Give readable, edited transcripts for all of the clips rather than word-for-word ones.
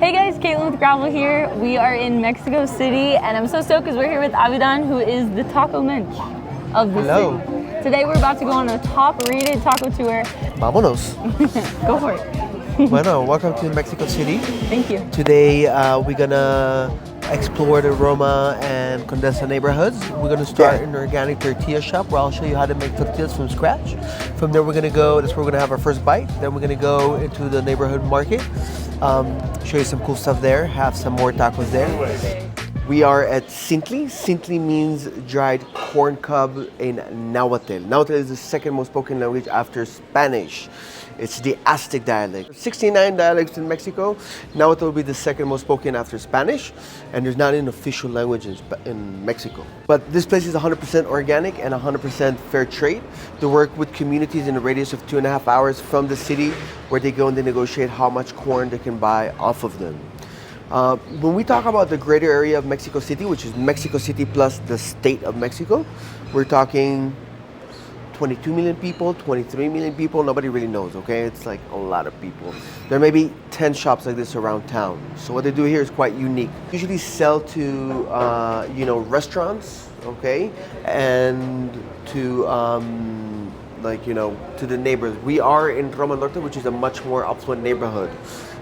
Hey guys, Caitlin with Gravel here. We are in Mexico City and I'm so stoked because we're here with Avidan, who is the taco mensch of the city. Today we're about to go on a top-rated taco tour. Vámonos. Go for it. Bueno, welcome to Mexico City. Thank you. Today we're gonna explore the Roma and Condesa neighborhoods. We're gonna start in an organic tortilla shop where I'll show you how to make tortillas from scratch. From there we're gonna go, that's where we're gonna have our first bite. Then we're gonna go into the neighborhood market, show you some cool stuff there, have some more tacos there. We are at Sintli. Sintli means dried corn cob in Nahuatl. Nahuatl is the second most spoken language after Spanish. It's the Aztec dialect. 69 dialects in Mexico. Nahuatl will be the second most spoken after Spanish, and there's not an official language in Mexico. But this place is 100% organic and 100% fair trade. They work with communities in a radius of 2.5 hours from the city, where they go and they negotiate how much corn they can buy off of them. When we talk about the greater area of Mexico City, which is Mexico City plus the state of Mexico, we're talking 22 million people, 23 million people, nobody really knows, okay? It's like a lot of people. There may be 10 shops like this around town. So what they do here is quite unique. Usually sell to, restaurants, okay? And to, to the neighbors. We are in Roma Norte, which is a much more affluent neighborhood.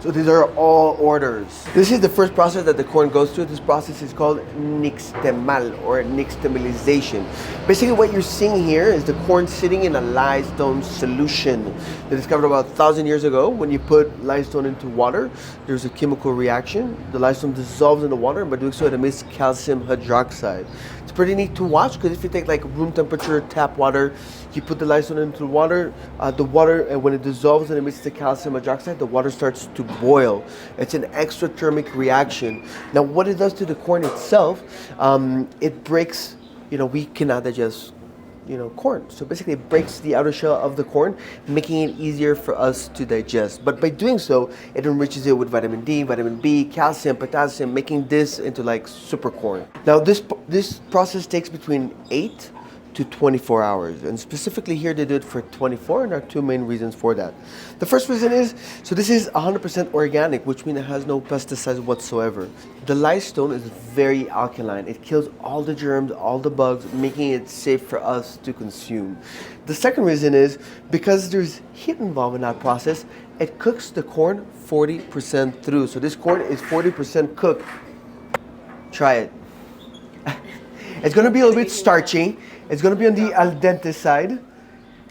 So these are all orders. This is the first process that the corn goes through. This process is called Nixtamal or nixtamalization. Basically what you're seeing here is the corn sitting in a limestone solution. They discovered about 1,000 years ago. When you put limestone into water, there's a chemical reaction. The limestone dissolves in the water, but doing so it emits calcium hydroxide. It's pretty neat to watch because if you take like room temperature tap water, you put the limestone into the water, and when it dissolves and emits the calcium hydroxide, the water starts to boil. It's an exothermic reaction. Now, what it does to the corn itself, it breaks, we cannot digest, corn. So basically it breaks the outer shell of the corn, making it easier for us to digest. But by doing so, it enriches it with vitamin D, vitamin B, calcium, potassium, making this into like super corn. Now, this process takes between 8 to 24 hours. And specifically here, they do it for 24, and there are two main reasons for that. The first reason is, so this is 100% organic, which means it has no pesticides whatsoever. The limestone is very alkaline. It kills all the germs, all the bugs, making it safe for us to consume. The second reason is, because there's heat involved in that process, it cooks the corn 40% through. So this corn is 40% cooked. Try it. It's gonna be a little bit starchy. It's going to be on the al dente side,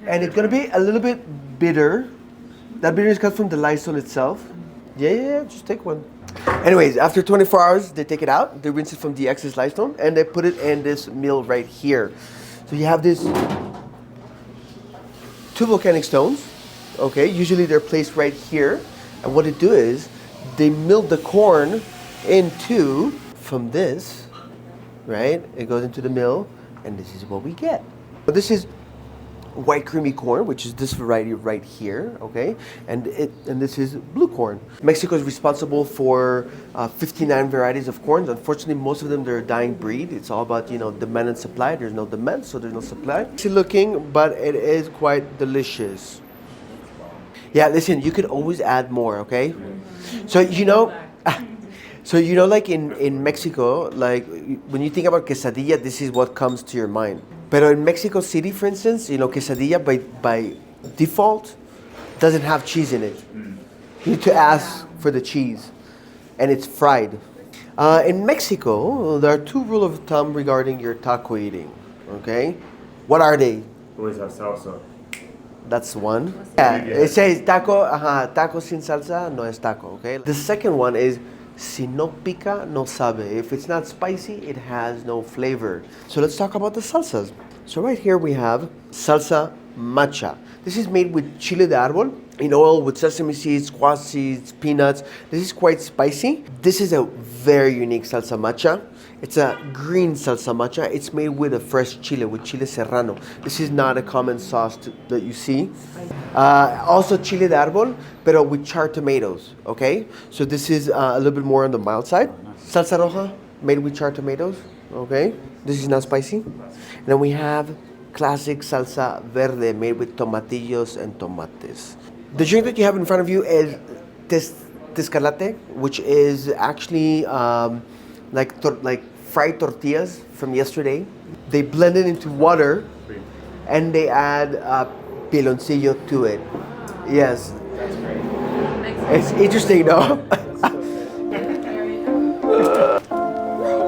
and it's going to be a little bit bitter. That bitterness comes from the limestone itself. Yeah, just take one. Anyways, after 24 hours, they take it out, they rinse it from the excess limestone, and they put it in this mill right here. So you have this two volcanic stones, okay? Usually they're placed right here, and what they do is, they mill the corn into, from this, right? It goes into the mill, and this is what we get. But this is white creamy corn, which is this variety right here, okay? And this is blue corn. Mexico is responsible for 59 varieties of corn. Unfortunately, most of them, they're a dying breed. It's all about, demand and supply. There's no demand, so there's no supply. It's looking, but it is quite delicious. Yeah, listen, you could always add more, okay? So, like in Mexico, like when you think about quesadilla, this is what comes to your mind. But in Mexico City, for instance, quesadilla by default doesn't have cheese in it. You need to ask for the cheese, and it's fried. In Mexico, there are two rules of thumb regarding your taco eating, okay? What are they? Always have salsa. That's one. Yeah, it says taco sin salsa no es taco, okay? The second one is, si no pica, no sabe. If it's not spicy, it has no flavor. So let's talk about the salsas. So right here we have salsa macha. This is made with chile de árbol in oil with sesame seeds, squash seeds, peanuts. This is quite spicy. This is a very unique salsa macha. It's a green salsa macha. It's made with a fresh chile, with chile serrano. This is not a common sauce that you see. Also chile de árbol, pero with charred tomatoes, okay? So this is a little bit more on the mild side. Salsa roja, made with charred tomatoes, okay? This is not spicy. And then we have classic salsa verde, made with tomatillos and tomates. The drink that you have in front of you is tiscalate, which is actually like fried tortillas from yesterday. They blend it into water, and they add piloncillo to it. Yes. That's great. It's interesting, no?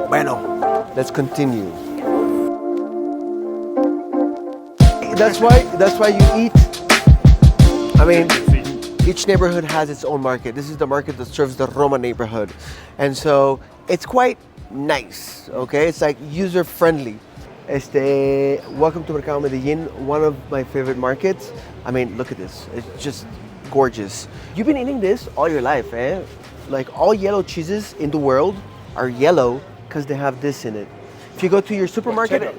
Bueno, let's continue. That's why you eat. I mean, each neighborhood has its own market. This is the market that serves the Roma neighborhood. And so it's quite nice, okay? It's like user friendly. Welcome to Mercado Medellin, one of my favorite markets. I mean, look at this. It's just gorgeous. You've been eating this all your life, eh? Like all yellow cheeses in the world are yellow because they have this in it. If you go to your supermarket,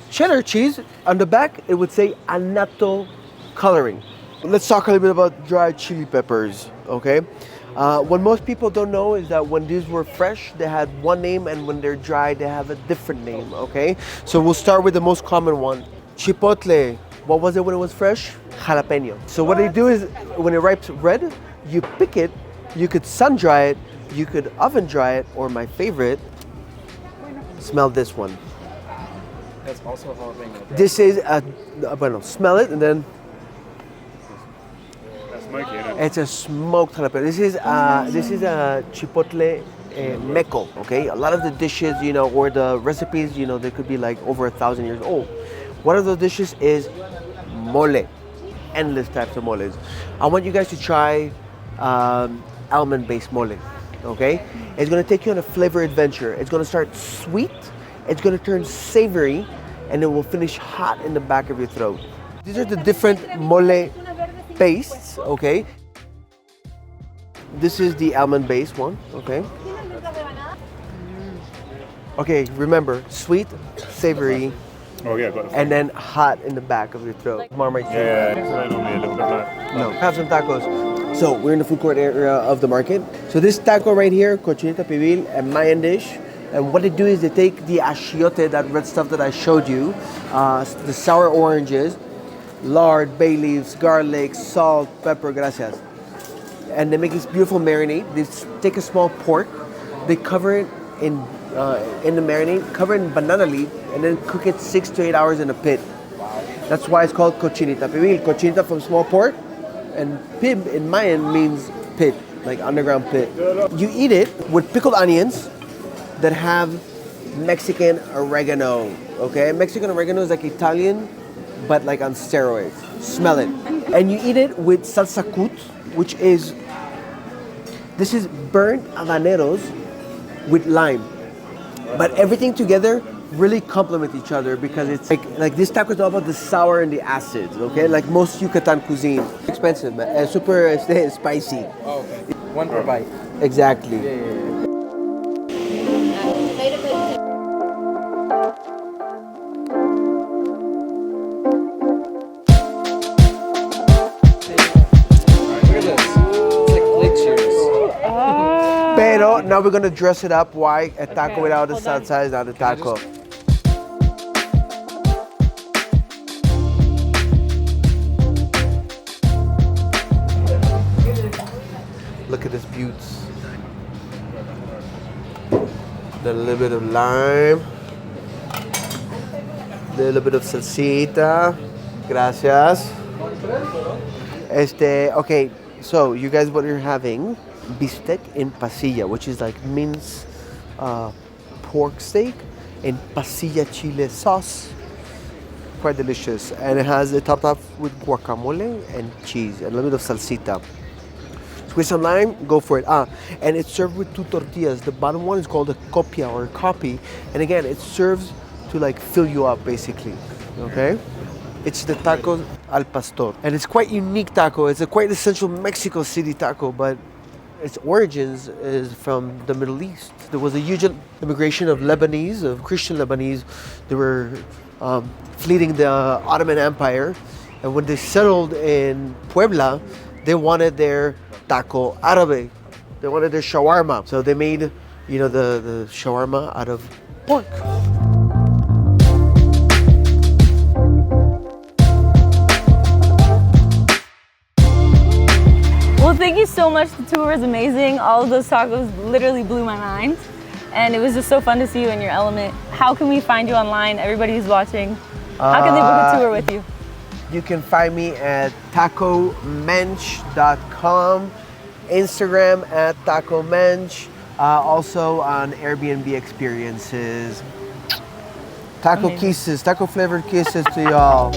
cheddar cheese, on the back, it would say annatto coloring. Let's talk a little bit about dried chili peppers, okay? What most people don't know is that when these were fresh, they had one name, and when they're dry, they have a different name, okay? So we'll start with the most common one. Chipotle. What was it when it was fresh? Jalapeno. So what they do is, when it ripes red, you pick it, you could sun dry it, you could oven dry it, or my favorite, smell this one. That's also a jalapeno. Right? This is smell it and then. That's smoky, isn't it? It's a smoked jalapeno. This is a chipotle meco. Okay, a lot of the dishes, or the recipes, they could be like over 1,000 years old. One of those dishes is mole. Endless types of moles. I want you guys to try almond-based mole. Okay, it's gonna take you on a flavor adventure. It's gonna start sweet, it's gonna turn savory, and it will finish hot in the back of your throat. These are the different mole pastes, okay? This is the almond-based one, okay? Okay, remember, sweet, savory, Oh yeah, got the and then hot in the back of your throat. Marmite. yeah, so they're normally a little bit like. No, have some tacos. So we're in the food court area of the market. So this taco right here, Cochinita, Pibil, a Mayan dish. And what they do is they take the achiote, that red stuff that I showed you, the sour oranges, lard, bay leaves, garlic, salt, pepper, gracias. And they make this beautiful marinade. They take a small pork, they cover it in the marinade, cover it in banana leaf, and then cook it 6 to 8 hours in a pit. That's why it's called Cochinita Pibil. Cochinita from small pork, and pib in Mayan means pit, like underground pit. You eat it with pickled onions that have Mexican oregano, okay? Mexican oregano is like Italian, but like on steroids. Smell it. And you eat it with salsa cut, which is, this is burnt habaneros with lime. But everything together really complement each other because it's like this taco is all about the sour and the acids, okay? Like most Yucatan cuisine. Expensive, man. Super spicy. Oh, okay. One per bite. Exactly. Yeah. Look at this. It's like glaciers. Pero now we're gonna dress it up. Why? A taco without the salsa is not a taco. Look at this beauts. Then a little bit of lime. A little bit of salsita. Gracias. Okay, so you guys, what you're having? Bistec in pasilla, which is like minced pork steak in pasilla chile sauce. Quite delicious. And it has it topped up with guacamole and cheese and a little bit of salsita. Squeeze some lime, go for it. And it's served with 2 tortillas. The bottom one is called a copia or a copy. And again, it serves to like fill you up basically, okay? It's the taco al pastor. And it's quite unique taco. It's a quite essential Mexico City taco, but its origins is from the Middle East. There was a huge immigration of Lebanese, of Christian Lebanese. They were fleeing the Ottoman Empire. And when they settled in Puebla, they wanted their taco árabe. They wanted their shawarma. So they made, the shawarma out of pork. Well, thank you so much. The tour was amazing. All of those tacos literally blew my mind. And it was just so fun to see you in your element. How can we find you online? Everybody who's watching. How can they book a tour with you? You can find me at tacomensch.com, Instagram at tacomensch, also on Airbnb experiences. Taco Amazing. kisses, taco flavored kisses to y'all.